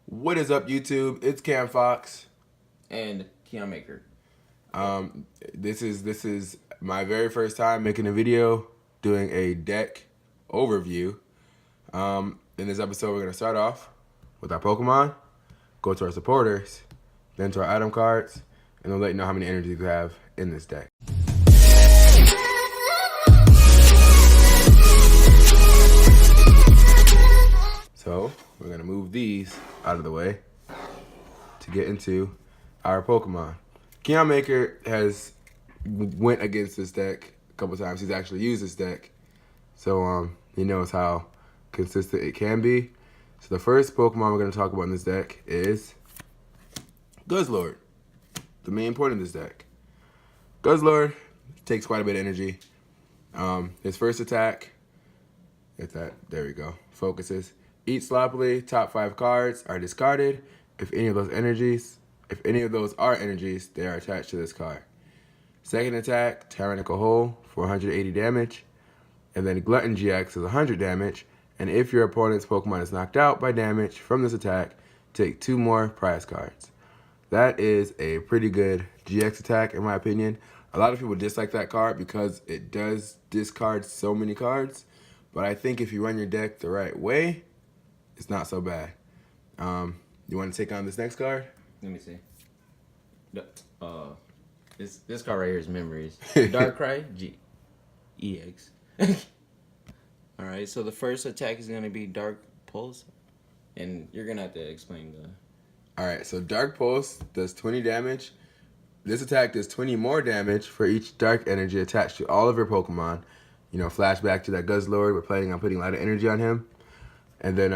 What is up, YouTube? It's Cam Fox. And Keon Maker. This is my very first time making a video doing a deck overview. In this episode, we're gonna start off with our Pokemon, go to our supporters, then to our item cards, and then let you know how many energies we have in this deck. So we're gonna move these out of the way to get into our Pokemon. Keon Maker has went against this deck a couple times. He's actually used this deck, so he knows how consistent it can be. So the first Pokemon we're gonna talk about in this deck is Guzzlord, the main point of this deck. Guzzlord takes quite a bit of energy. His first attack, there we go, focuses. Eat sloppily, top 5 cards are discarded. If any of those are energies, they are attached to this card. Second attack, Tyrannical Hole for 180 damage. And then Glutton GX is 100 damage. And if your opponent's Pokemon is knocked out by damage from this attack, take 2 more prize cards. That is a pretty good GX attack in my opinion. A lot of people dislike that card because it does discard so many cards. But I think if you run your deck the right way, it's not so bad. You want to take on this next card? Let me see. This card right here is Memories. Darkrai EX. All right, so the first attack is gonna be Dark Pulse, and you're gonna have to explain the. All right, so Dark Pulse does 20 damage. This attack does 20 more damage for each dark energy attached to all of your Pokemon. You know, flashback to that Guzzlord. We're planning on putting a lot of energy on him. And then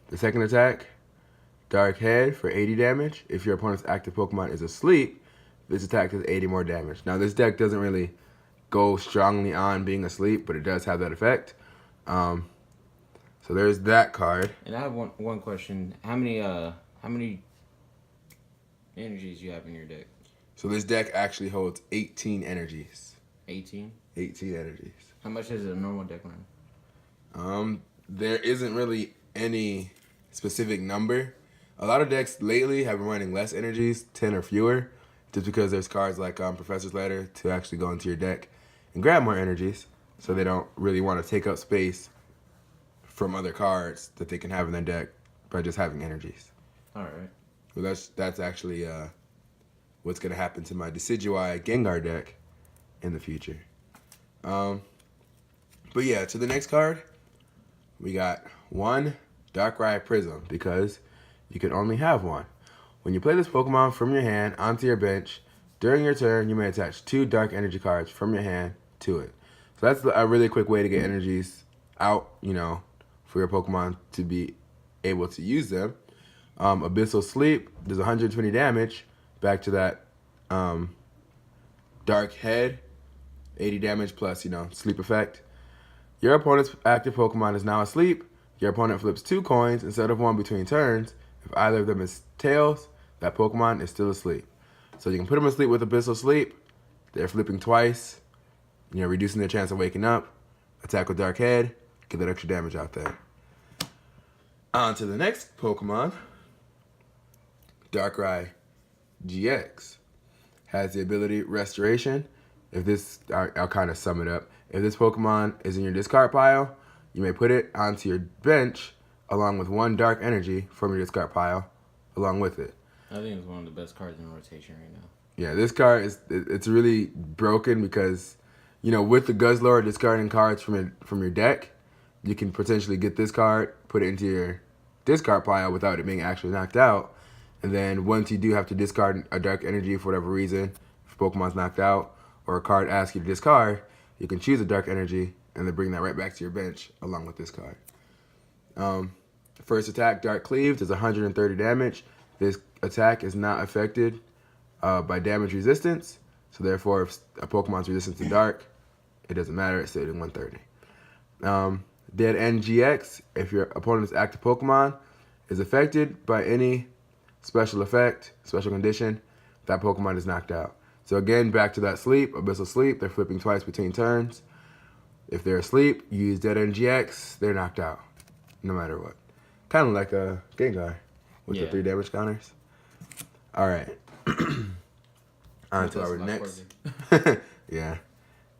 the second attack, Dark Head for 80 damage. If your opponent's active Pokemon is asleep, this attack does 80 more damage. Now, this deck doesn't really go strongly on being asleep, but it does have that effect. So there's that card. And I have one question. How many energies you have in your deck? So this deck actually holds 18 energies. 18? 18 energies. How much does a normal deck run? There isn't really any specific number. A lot of decks lately have been running less energies, 10 or fewer, just because there's cards like Professor's Letter to actually go into your deck and grab more energies, so they don't really want to take up space from other cards that they can have in their deck by just having energies. All right. Well, that's actually what's going to happen to my Decidueye Gengar deck in the future. But yeah, to the next card, we got one Darkrai Prism, because you can only have one. When you play this Pokemon from your hand onto your bench, during your turn, you may attach 2 dark energy cards from your hand to it. So that's a really quick way to get energies out, you know, for your Pokemon to be able to use them. Abyssal Sleep does 120 damage, back to that Dark Head, 80 damage plus, you know, sleep effect. Your opponent's active Pokemon is now asleep. Your opponent flips 2 coins instead of 1 between turns. If either of them is tails, that Pokemon is still asleep. So you can put them asleep with Abyssal Sleep. They're flipping twice, you know, reducing their chance of waking up. Attack with Dark Head, get that extra damage out there. On to the next Pokemon. Darkrai GX has the ability Restoration. If this, I'll kind of sum it up. If this Pokemon is in your discard pile, you may put it onto your bench along with 1 dark energy from your discard pile along with it. I think it's one of the best cards in rotation right now. Yeah, this card it's really broken because, you know, with the Guzzlord discarding cards from your deck, you can potentially get this card, put it into your discard pile without it being actually knocked out. And then once you do have to discard a dark energy for whatever reason, if Pokemon's knocked out or a card asks you to discard, you can choose a dark energy and then bring that right back to your bench along with this card. First attack, Dark Cleave, does 130 damage. This attack is not affected by damage resistance. So therefore, if a Pokemon's resistant to dark, it doesn't matter. It's still doing 130. Dead End GX, if your opponent's active Pokemon is affected by any special effect, special condition, that Pokemon is knocked out. So again, back to that sleep, Abyssal Sleep, they're flipping twice between turns. If they're asleep, you use Dead End GX, they're knocked out, no matter what. Kind of like a Gengar. with the Yeah. 3 damage counters. All right. On to That's our my next. Corgi. Yeah.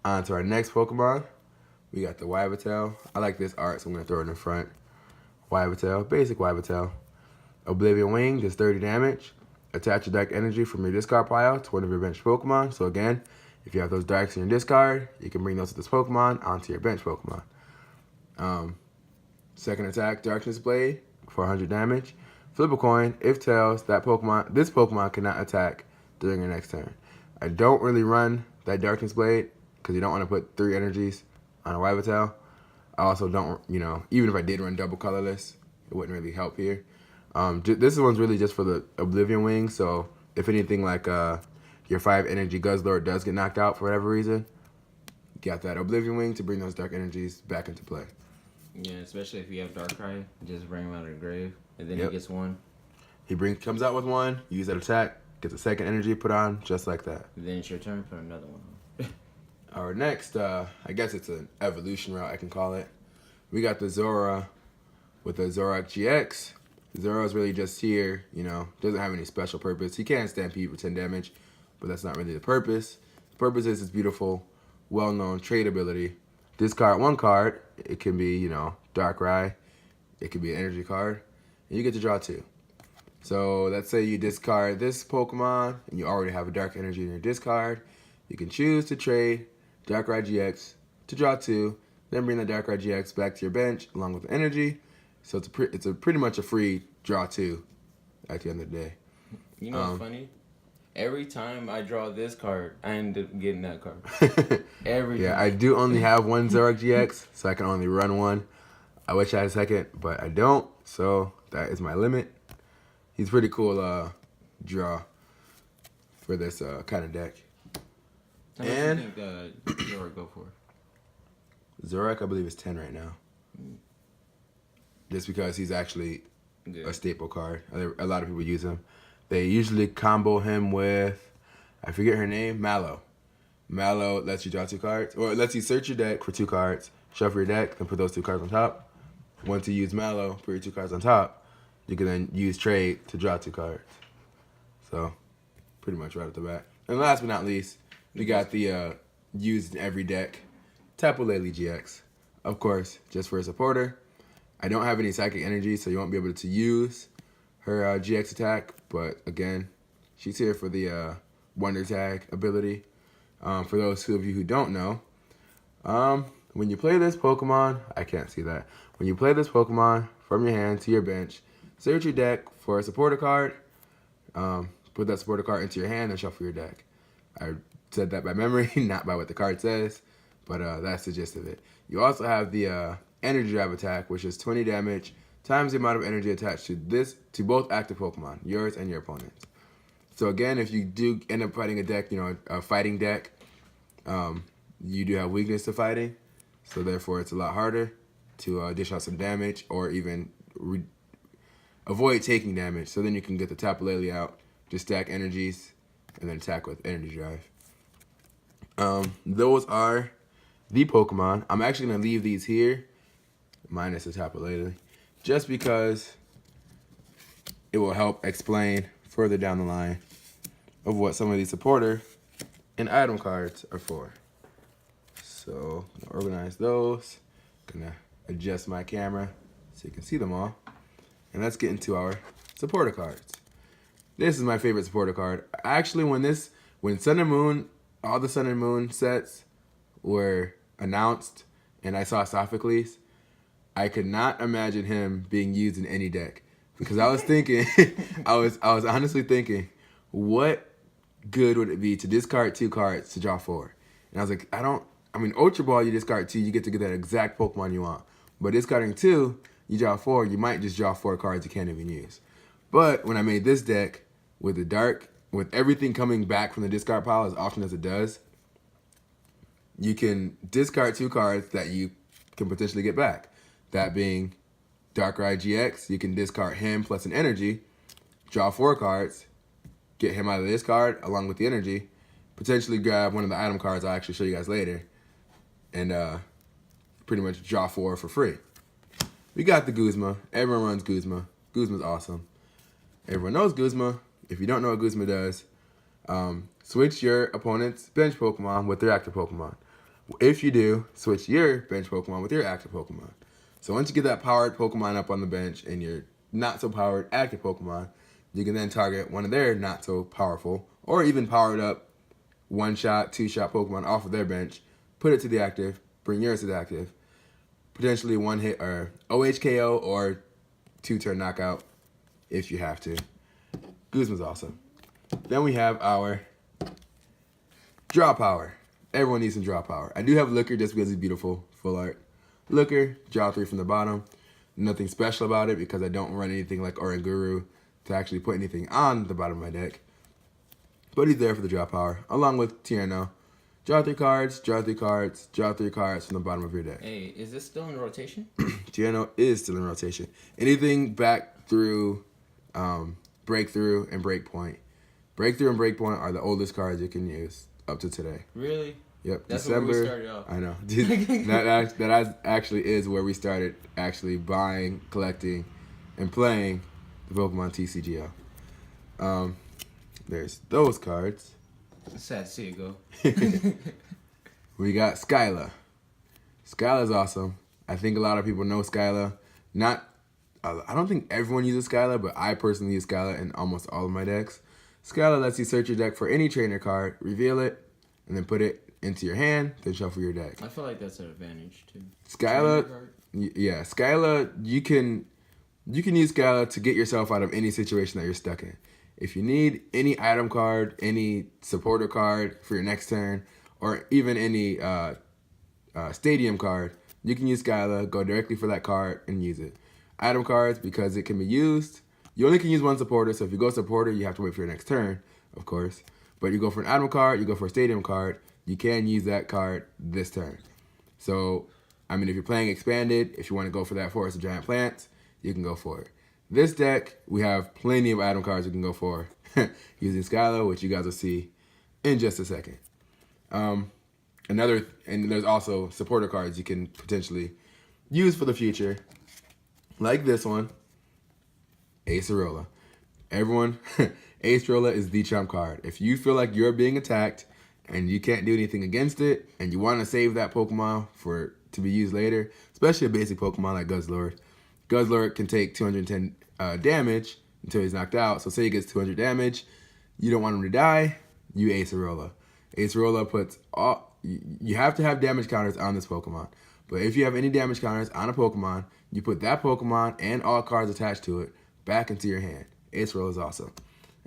On to our next Pokemon. We got the Wyvertel. I like this art, so I'm gonna throw it in front. Wyvertel, basic Wyvertel. Oblivion Wing does 30 damage. Attach a dark energy from your discard pile to one of your bench Pokemon. So again, if you have those darks in your discard, you can bring those to this Pokemon onto your bench Pokemon. Second attack, Darkness Blade for 100 damage. Flip a coin. If tails, this Pokemon cannot attack during your next turn. I don't really run that Darkness Blade because you don't want to put 3 energies on a Wyvertel. I also don't, even if I did run double colorless, it wouldn't really help here. This one's really just for the Oblivion Wing, so if anything like your 5 energy Guzzlord does get knocked out for whatever reason, you got that Oblivion Wing to bring those dark energies back into play. Yeah, especially if you have Darkrai, just bring him out of the grave, and then Yep. he gets one. Comes out with 1, use that attack, gets a second energy put on, just like that. And then it's your turn, put another one on. Our next, I guess it's an evolution route, I can call it. We got the Zora with the Zoroark GX. Zoro's really just here, doesn't have any special purpose. He can Stampede for 10 damage, but that's not really the purpose. The purpose is his beautiful, well-known trade ability. Discard 1 card. It can be, Darkrai. It could be an energy card. And you get to draw 2. So let's say you discard this Pokemon, and you already have a dark energy in your discard. You can choose to trade Darkrai GX to draw 2, then bring the Darkrai GX back to your bench along with the energy. So it's pretty much a free draw 2 at the end of the day. You know what's funny? Every time I draw this card, I end up getting that card. Every Yeah, time. I do only have 1 Zoroark GX, so I can only run 1. I wish I had a second, but I don't, so that is my limit. He's pretty cool draw for this kind of deck. How much And- do you think Zora go for? Zoroark, I believe, is 10 right now. Just because he's actually Yeah. a staple card. A lot of people use him. They usually combo him with, I forget her name, Mallow. Mallow lets you draw 2 cards, or it lets you search your deck for 2 cards, shuffle your deck, then put those 2 cards on top. Once you use Mallow, put your 2 cards on top, you can then use Trade to draw 2 cards. So, pretty much right at the back. And last but not least, we got the used in every deck, Tapu Lele GX. Of course, just for a supporter. I don't have any Psychic Energy, so you won't be able to use her GX attack. But again, she's here for the Wonder Tag ability. For those of you who don't know, when you play this Pokemon, I can't see that. When you play this Pokemon from your hand to your bench, search your deck for a supporter card. Put that supporter card into your hand and shuffle your deck. I said that by memory, not by what the card says, but that's the gist of it. You also have the Energy Drive attack, which is 20 damage times the amount of energy attached to both active Pokemon, yours and your opponent's. So again, if you do end up fighting a deck, a fighting deck, you do have weakness to fighting, so therefore it's a lot harder to dish out some damage or even avoid taking damage. So then you can get the Tapu Lele out, just stack energies, and then attack with Energy Drive. Those are the Pokemon. I'm actually going to leave these here, minus the Tapu Lele, just because it will help explain further down the line of what some of these supporter and item cards are for. So, I'm gonna organize those. Gonna adjust my camera so you can see them all. And let's get into our supporter cards. This is my favorite supporter card. Actually, when Sun and Moon, all the Sun and Moon sets were announced and I saw Sophocles, I could not imagine him being used in any deck. Because I was thinking, I was honestly thinking, what good would it be to discard 2 cards to draw 4? And I was like, Ultra Ball, you discard 2, you get to get that exact Pokemon you want. But discarding 2, you draw 4, you might just draw 4 cards you can't even use. But when I made this deck, with everything coming back from the discard pile as often as it does, you can discard 2 cards that you can potentially get back. That being Darkrai GX, you can discard him plus an energy, draw 4 cards, get him out of this card along with the energy, potentially grab one of the item cards I'll actually show you guys later, and pretty much draw 4 for free. We got the Guzma. Everyone runs Guzma. Guzma's awesome. Everyone knows Guzma. If you don't know what Guzma does, switch your opponent's bench Pokemon with their active Pokemon. If you do, switch your bench Pokemon with your active Pokemon. So once you get that powered Pokemon up on the bench and your not so powered active Pokemon, you can then target one of their not so powerful or even powered up 1-shot, 2-shot Pokemon off of their bench, put it to the active, bring yours to the active, potentially 1-hit or OHKO or 2-turn knockout if you have to. Guzma's awesome. Then we have our draw power. Everyone needs some draw power. I do have Looker just because he's beautiful, full art. Looker, draw 3 from the bottom. Nothing special about it because I don't run anything like Oranguru to actually put anything on the bottom of my deck. But he's there for the draw power, along with Tierno. Draw 3 cards, draw 3 cards, draw 3 cards from the bottom of your deck. Hey, is this still in rotation? Tierno is still in rotation. Anything back through Breakthrough and Breakpoint. Breakthrough and Breakpoint are the oldest cards you can use up to today. Really? Yep. That's December. where we started off. I know. that actually is where we started actually buying, collecting, and playing the Pokemon TCGO. There's those cards. It's sad to see it go. We got Skyla. Skyla's awesome. I think a lot of people know Skyla. I don't think everyone uses Skyla, but I personally use Skyla in almost all of my decks. Skyla lets you search your deck for any trainer card, reveal it, and then put it into your hand, then shuffle your deck. I feel like that's an advantage too. Skyla, yeah, Skyla, you can use Skyla to get yourself out of any situation that you're stuck in. If you need any item card, any supporter card for your next turn, or even any stadium card, you can use Skyla, go directly for that card, and use it. Item cards, because it can be used, you only can use one supporter, so if you go supporter, you have to wait for your next turn, of course. But you go for an item card, you go for a stadium card, you can use that card this turn. So, I mean, if you're playing Expanded, if you want to go for that Forest of Giant Plants, you can go for it. This deck, we have plenty of item cards you can go for using Skyla, which you guys will see in just a second. And there's also supporter cards you can potentially use for the future, like this one, Acerola. Everyone, Acerola is the trump card. If you feel like you're being attacked and you can't do anything against it, and you want to save that Pokemon to be used later, especially a basic Pokemon like Guzzlord. Guzzlord can take 210 damage until he's knocked out. So say he gets 200 damage, you don't want him to die, you Acerola. Acerola puts you have to have damage counters on this Pokemon. But if you have any damage counters on a Pokemon, you put that Pokemon and all cards attached to it back into your hand. Acerola is awesome.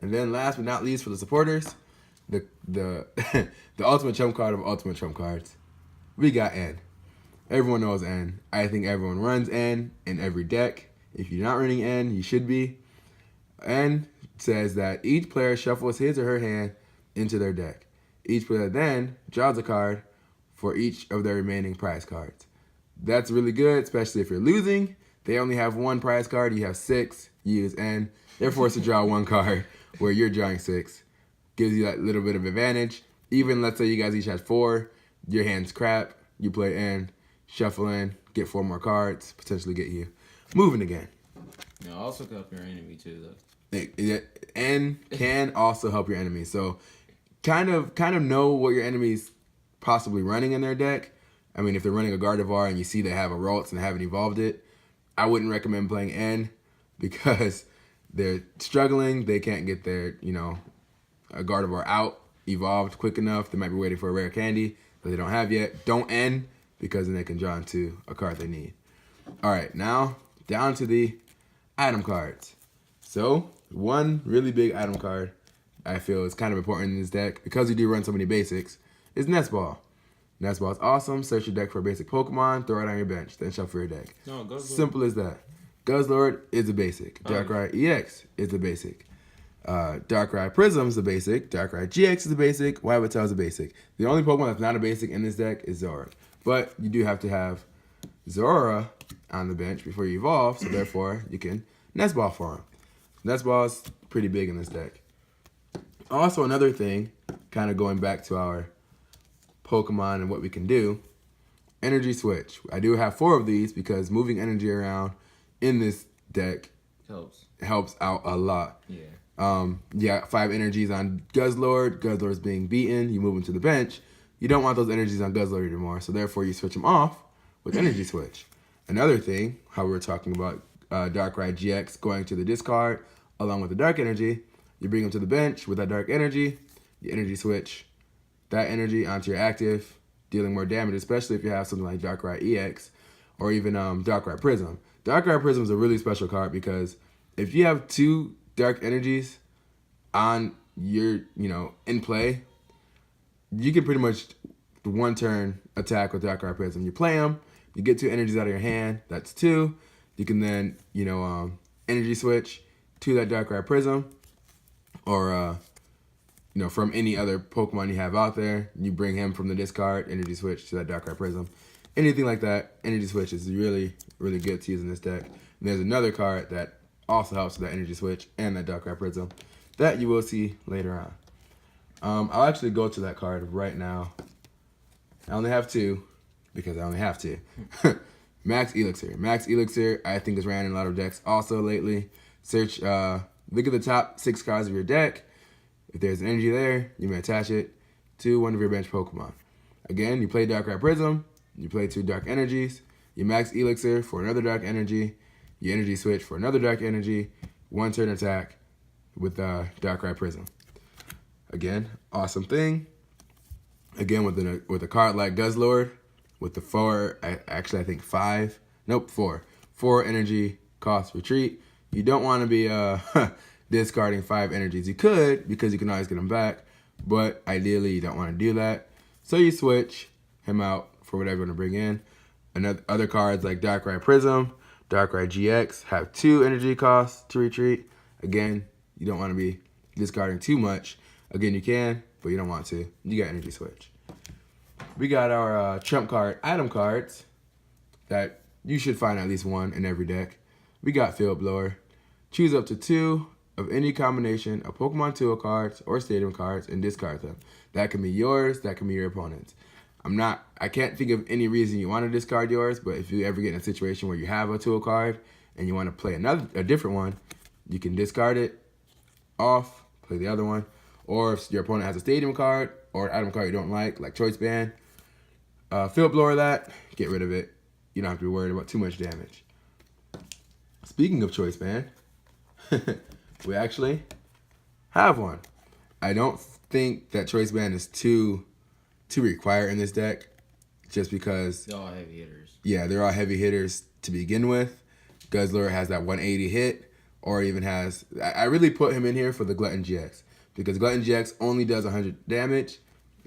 And then last but not least for the supporters, the ultimate trump card of ultimate trump cards, we got N. Everyone knows N. I think everyone runs N in every deck. If you're not running N, you should be. N says that each player shuffles his or her hand into their deck. Each player then draws a card for each of their remaining prize cards. That's really good, especially if you're losing. They only have one prize card. You have 6. You use N. They're forced to draw one card where you're drawing 6. Gives you that little bit of advantage. Even let's say you guys each had 4. Your hand's crap. You play N. Shuffle in. Get 4 more cards. Potentially get you moving again. Yeah, also can help your enemy too, though. N can also help your enemy. So kind of know what your enemy's possibly running in their deck. I mean, if they're running a Gardevoir and you see they have a Ralts and haven't evolved it, I wouldn't recommend playing N because they're struggling. They can't get their, a Gardevoir out, evolved quick enough. They might be waiting for a rare candy that they don't have yet. Don't N because then they can draw into a card they need. All right, now down to the item cards. So one really big item card I feel is kind of important in this deck because you do run so many basics is Nest Ball. Nest Ball is awesome. Search your deck for a basic Pokemon, throw it on your bench, then shuffle your deck. No, Guzzlord. Simple as that. Guzzlord is a basic. Darkrai EX is a basic. Darkrai Prism is a basic. Darkrai GX is a basic. Wyvatail is a basic. The only Pokemon that's not a basic in this deck is Zora. But you do have to have Zora on the bench before you evolve, so therefore you can Nest Ball for him. Nest Ball is pretty big in this deck. Also, another thing, kind of going back to our Pokemon and what we can do, Energy Switch. I do have 4 of these because moving energy around in this deck helps. helps out a lot. Yeah. You got 5 energies on Guzzlord. Guzzlord's being beaten. You move him to the bench. You don't want those energies on Guzzlord anymore, so therefore you switch them off with Energy Switch. Another thing, how we were talking about Darkrai GX going to the discard along with the Dark Energy, you bring him to the bench with that Dark Energy, you Energy Switch that energy onto your active, dealing more damage, especially if you have something like Darkrai EX or even Darkrai Prism. Darkrai Prism is a really special card because if you have 2 Dark Energies on your, in play, you can pretty much one turn attack with Darkrai Prism. You play them, you get 2 energies out of your hand, that's 2. You can then, energy switch to that Darkrai Prism or, from any other Pokemon you have out there. You bring him from the discard, energy switch to that Darkrai Prism. Anything like that, energy switch is really, really good to use in this deck. And there's another card that also helps with that energy switch and that Darkrai Prism that you will see later on. I'll actually go to that card right now. I only have 2 because I only have to. Max Elixir. Max Elixir, I think, is ran in a lot of decks also lately. Look at the top 6 cards of your deck. If there's energy there, you may attach it to one of your bench Pokemon. Again, you play Darkrai Prism, you play 2 Dark Energies, you Max Elixir for another Dark Energy, you Energy Switch for another Dark Energy, 1 turn attack with Darkrai Prism. Again, awesome thing. Again, with a card like Guzzlord, with the 4 energy cost retreat, you don't want to be discarding 5 energies. You could, because you can always get them back, but ideally you don't want to do that. So you switch him out for whatever you want to bring in. Other cards like Darkrai Prism, Darkrai GX have 2 energy costs to retreat. Again, you don't want to be discarding too much. Again, you can, but you don't want to. You got energy switch. We got our trump card item cards that you should find at least 1 in every deck. We got Field Blower. Choose up to 2 of any combination of Pokemon Tool cards or Stadium cards and discard them. That can be yours, that can be your opponent's. I can't think of any reason you want to discard yours, but if you ever get in a situation where you have a tool card and you want to play a different one, you can discard it off, play the other one. Or if your opponent has a Stadium card or an item card you don't like Choice Band, Field Blower that, get rid of it. You don't have to be worried about too much damage. Speaking of Choice Band, we actually have one. I don't think that Choice Band is too required in this deck, just because They're all heavy hitters. Yeah, they're all heavy hitters to begin with. Guzzlord has that 180 hit, or even has. I really put him in here for the Glutton GX because Glutton GX only does 100 damage.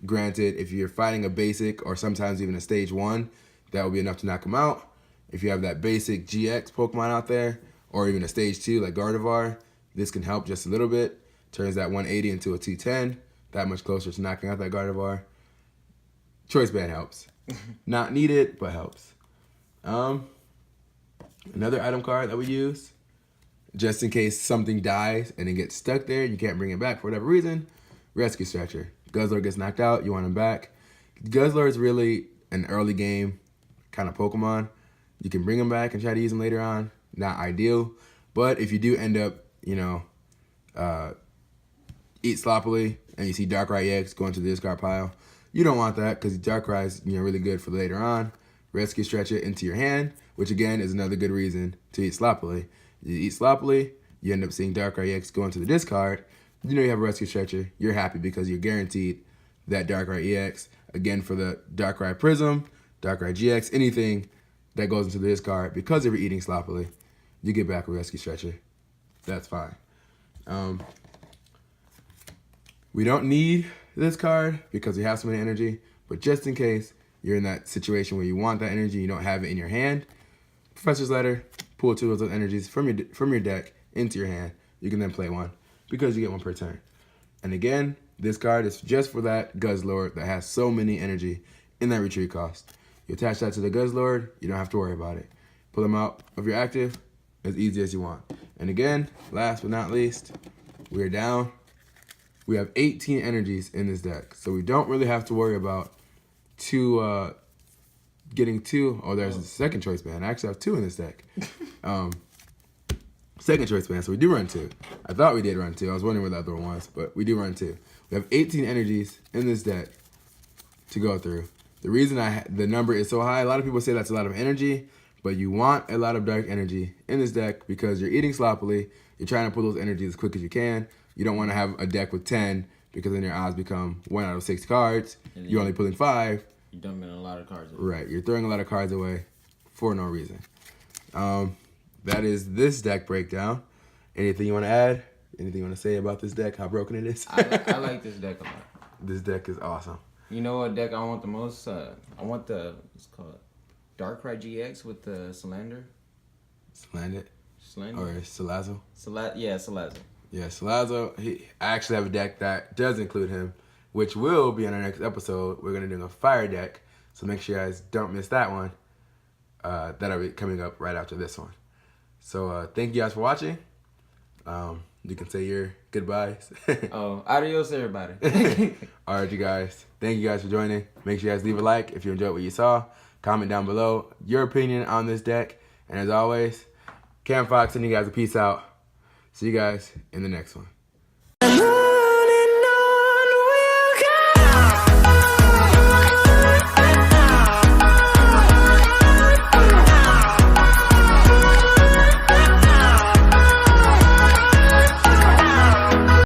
Granted, if you're fighting a basic or sometimes even a stage 1, that will be enough to knock him out. If you have that basic GX Pokemon out there, or even a stage 2 like Gardevoir, this can help just a little bit. Turns that 180 into a 210, that much closer to knocking out that Gardevoir. Choice Band helps. Not needed, but helps. Another item card that we use, just in case something dies and it gets stuck there, you can't bring it back for whatever reason, Rescue Stretcher. Guzzlord gets knocked out, you want him back. Guzzlord is really an early game kind of Pokemon. You can bring him back and try to use him later on. Not ideal, but if you do end up, eat sloppily and you see Darkrai EX going to the discard pile, you don't want that because Darkrai is really good for later on. Rescue Stretch it into your hand, which again is another good reason to eat sloppily. You eat sloppily, you end up seeing Darkrai EX going to the discard. You have a Rescue Stretcher. You're happy because you're guaranteed that Darkrai EX. Again, for the Darkrai Prism, Darkrai GX, anything that goes into the discard, because of eating sloppily, you get back a Rescue Stretcher. That's fine. We don't need this card because we have so many energy, but just in case you're in that situation where you want that energy, you don't have it in your hand, Professor's Letter, pull 2 of those energies from your deck into your hand. You can then play 1 because you get 1 per turn. And again, this card is just for that Guzzlord that has so many energy in that retreat cost. You attach that to the Guzzlord, you don't have to worry about it. Pull them out of your active as easy as you want. And again, last but not least, we're down. We have 18 energies in this deck, so we don't really have to worry about getting 2. Oh, there's a second Choice Band. I actually have 2 in this deck. second choice band. So we do run 2. I thought we did run 2. I was wondering where the other one was, but we do run 2. We have 18 energies in this deck to go through. The reason the number is so high, a lot of people say that's a lot of energy, but you want a lot of dark energy in this deck because you're eating sloppily. You're trying to pull those energies as quick as you can. You don't want to have a deck with 10 because then your odds become 1 out of 6 cards. You're only pulling 5. You're dumping a lot of cards away. Right, you're throwing a lot of cards away for no reason. That is this deck breakdown. Anything you want to add? Anything you want to say about this deck? How broken it is? I like this deck a lot. This deck is awesome. You know what deck I want the most? I want what's it called Darkrai GX with the Salander. Slander? Salander? Or Salazzle? Yeah, Salazzle. Yeah, Salazzle. I actually have a deck that does include him, which will be on our next episode. We're going to do a fire deck, so make sure you guys don't miss that one. That'll be coming up right after this one. So thank you guys for watching. You can say your goodbyes. Adios, everybody. All right, you guys. Thank you guys for joining. Make sure you guys leave a like if you enjoyed what you saw. Comment down below your opinion on this deck. And as always, Cam Fox sending you guys a peace out. See you guys in the next one.